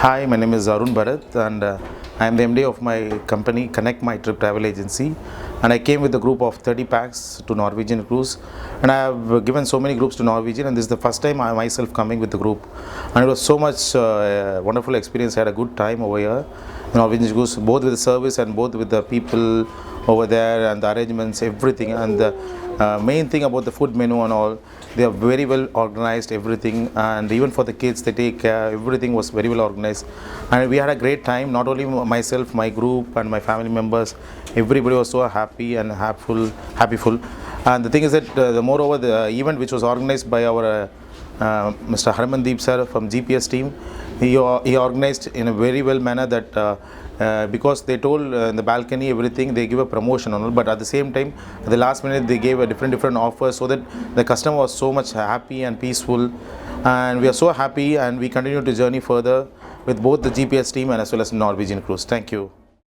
Hi, my name is Arun Bharath and I am the MD of my company Connect My Trip Travel Agency, and I came with a group of 30 packs to Norwegian Cruise, and I have given so many groups to Norwegian, and this is the first time I myself coming with the group, and it was so much wonderful experience. I had a good time over here in Norwegian Cruise, both with the service and both with the people over there and the arrangements, everything, and the main thing about the food menu and all, they are very well organized, everything, and even for the kids they take care, everything was very well organized, and we had a great time. Not only myself, my group and my family members, everybody was so happy and happyful. And the thing is that moreover the event which was organized by our Mr. Harmandeep sir from GPS team, he organized in a very well manner that because they told in the balcony everything, they give a promotion and all, but at the same time at the last minute they gave a different offers, so that the customer was so much happy and peaceful, and we are so happy, and we continue to journey further with both the GPS team and as well as Norwegian Cruise. Thank you.